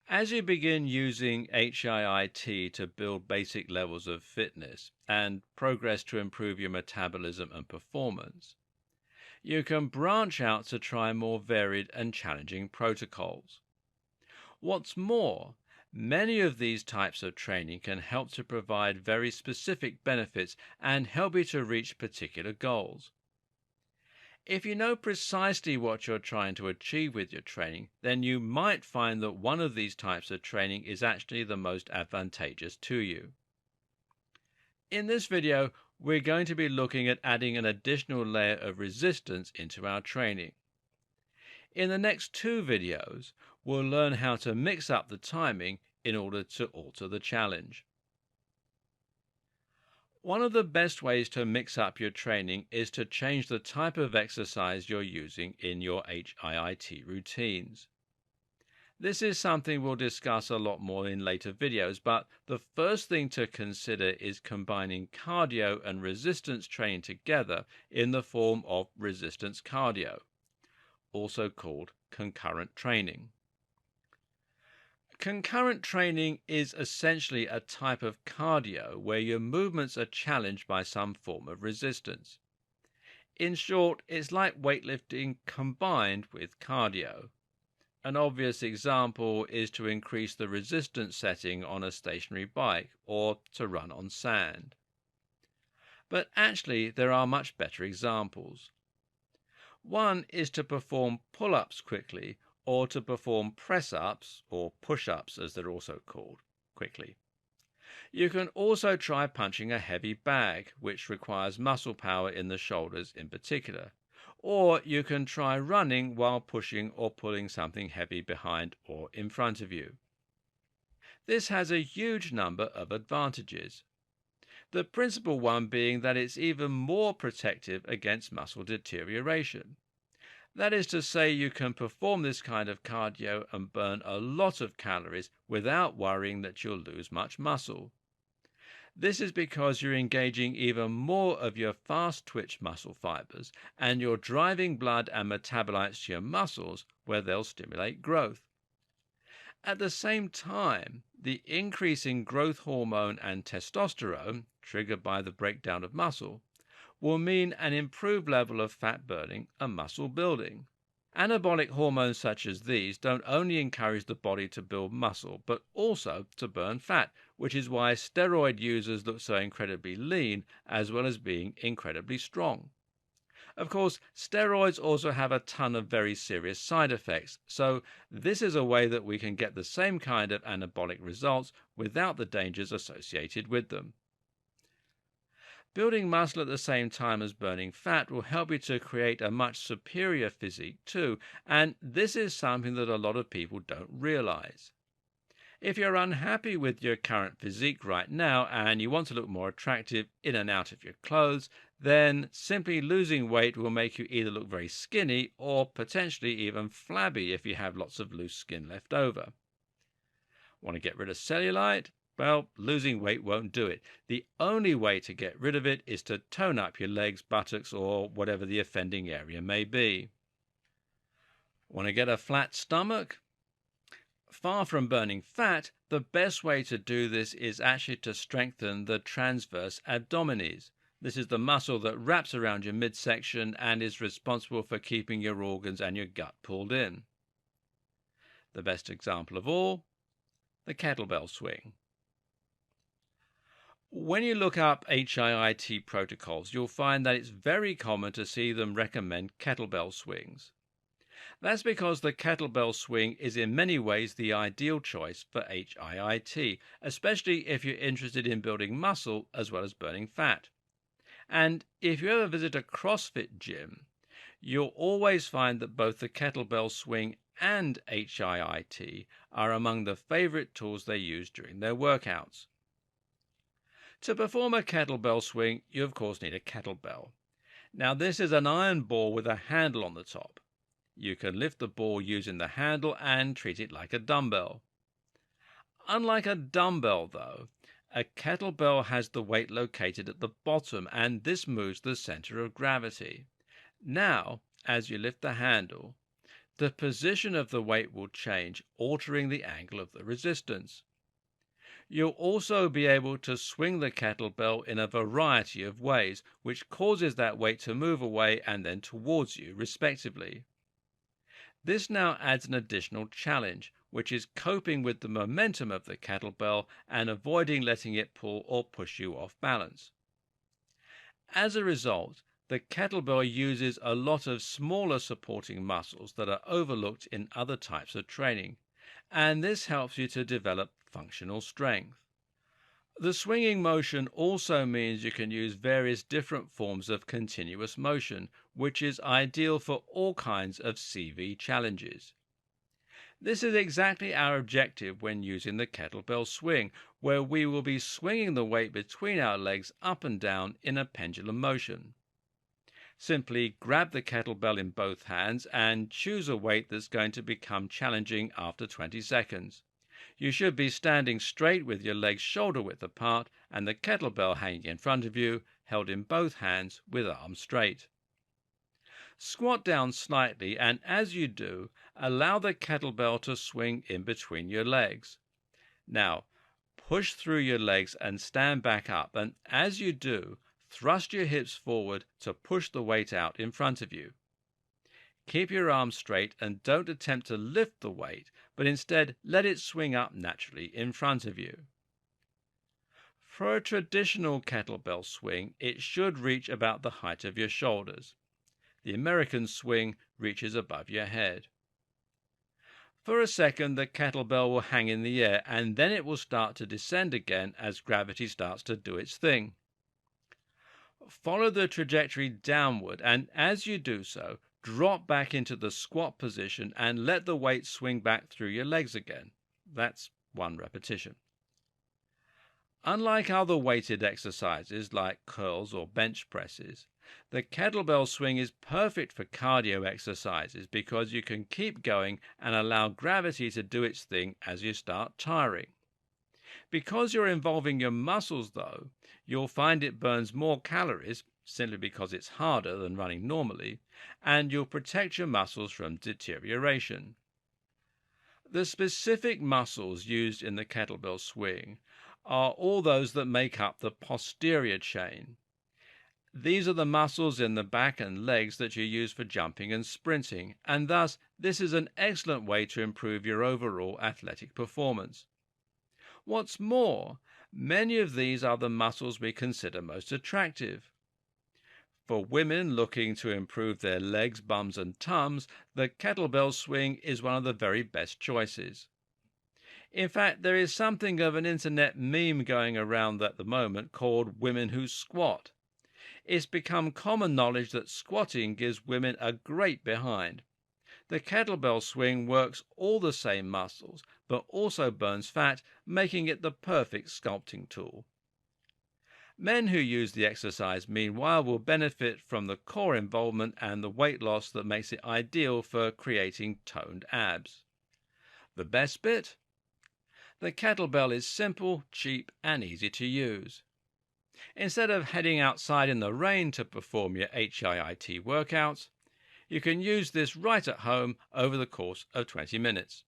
As you begin using HIIT to build basic levels of fitness and progress to improve your metabolism and performance, you can branch out to try more varied and challenging protocols. What's more, many of these types of training can help to provide very specific benefits and help you to reach particular goals. If you know precisely what you're trying to achieve with your training, then you might find that one of these types of training is actually the most advantageous to you. In this video, we're going to be looking at adding an additional layer of resistance into our training. In the next two videos, we'll learn how to mix up the timing in order to alter the challenge. One of the best ways to mix up your training is to change the type of exercise you're using in your HIIT routines. This is something we'll discuss a lot more in later videos, but the first thing to consider is combining cardio and resistance training together in the form of resistance cardio, also called concurrent training. Concurrent training is essentially a type of cardio where your movements are challenged by some form of resistance. In short, it's like weightlifting combined with cardio. An obvious example is to increase the resistance setting on a stationary bike or to run on sand. But actually, there are much better examples. One is to perform pull-ups quickly, or to perform press-ups, or push-ups as they're also called, quickly. You can also try punching a heavy bag, which requires muscle power in the shoulders in particular. Or you can try running while pushing or pulling something heavy behind or in front of you. This has a huge number of advantages. The principal one being that it's even more protective against muscle deterioration. That is to say, you can perform this kind of cardio and burn a lot of calories without worrying that you'll lose much muscle. This is because you're engaging even more of your fast-twitch muscle fibers, and you're driving blood and metabolites to your muscles where they'll stimulate growth. At the same time, the increase in growth hormone and testosterone, triggered by the breakdown of muscle, will mean an improved level of fat burning and muscle building. Anabolic hormones such as these don't only encourage the body to build muscle, but also to burn fat, which is why steroid users look so incredibly lean, as well as being incredibly strong. Of course, steroids also have a ton of very serious side effects, so this is a way that we can get the same kind of anabolic results without the dangers associated with them. Building muscle at the same time as burning fat will help you to create a much superior physique too, and this is something that a lot of people don't realize. If you're unhappy with your current physique right now and you want to look more attractive in and out of your clothes, then simply losing weight will make you either look very skinny or potentially even flabby if you have lots of loose skin left over. Want to get rid of cellulite? Well, losing weight won't do it. The only way to get rid of it is to tone up your legs, buttocks, or whatever the offending area may be. Want to get a flat stomach? Far from burning fat, the best way to do this is actually to strengthen the transverse abdominis. This is the muscle that wraps around your midsection and is responsible for keeping your organs and your gut pulled in. The best example of all, the kettlebell swing. When you look up HIIT protocols, you'll find that it's very common to see them recommend kettlebell swings. That's because the kettlebell swing is in many ways the ideal choice for HIIT, especially if you're interested in building muscle as well as burning fat. And if you ever visit a CrossFit gym, you'll always find that both the kettlebell swing and HIIT are among the favorite tools they use during their workouts. To perform a kettlebell swing, you of course need a kettlebell. Now this is an iron ball with a handle on the top. You can lift the ball using the handle and treat it like a dumbbell. Unlike a dumbbell though, a kettlebell has the weight located at the bottom, and this moves the center of gravity. Now, as you lift the handle, the position of the weight will change, altering the angle of the resistance. You'll also be able to swing the kettlebell in a variety of ways, which causes that weight to move away and then towards you, respectively. This now adds an additional challenge, which is coping with the momentum of the kettlebell and avoiding letting it pull or push you off balance. As a result, the kettlebell uses a lot of smaller supporting muscles that are overlooked in other types of training, and this helps you to develop functional strength. The swinging motion also means you can use various different forms of continuous motion, which is ideal for all kinds of CV challenges. This is exactly our objective when using the kettlebell swing, where we will be swinging the weight between our legs up and down in a pendulum motion. Simply grab the kettlebell in both hands and choose a weight that's going to become challenging after 20 seconds. You should be standing straight with your legs shoulder width apart and the kettlebell hanging in front of you, held in both hands with arms straight. Squat down slightly, and as you do, allow the kettlebell to swing in between your legs. Now, push through your legs and stand back up, and as you do, thrust your hips forward to push the weight out in front of you. Keep your arms straight and don't attempt to lift the weight, but instead let it swing up naturally in front of you. For a traditional kettlebell swing, it should reach about the height of your shoulders. The American swing reaches above your head. For a second, the kettlebell will hang in the air, and then it will start to descend again as gravity starts to do its thing. Follow the trajectory downward, and as you do so, drop back into the squat position and let the weight swing back through your legs again. That's one repetition. Unlike other weighted exercises like curls or bench presses, the kettlebell swing is perfect for cardio exercises because you can keep going and allow gravity to do its thing as you start tiring. Because you're involving your muscles, though, you'll find it burns more calories simply because it's harder than running normally, and you'll protect your muscles from deterioration. The specific muscles used in the kettlebell swing are all those that make up the posterior chain. These are the muscles in the back and legs that you use for jumping and sprinting, and thus this is an excellent way to improve your overall athletic performance. What's more, many of these are the muscles we consider most attractive. For women looking to improve their legs, bums, and tums, the kettlebell swing is one of the very best choices. In fact, there is something of an internet meme going around at the moment called Women Who Squat. It's become common knowledge that squatting gives women a great behind. The kettlebell swing works all the same muscles, but also burns fat, making it the perfect sculpting tool. Men who use the exercise, meanwhile, will benefit from the core involvement and the weight loss that makes it ideal for creating toned abs. The best bit? The kettlebell is simple, cheap, and easy to use. Instead of heading outside in the rain to perform your HIIT workouts, you can use this right at home over the course of 20 minutes.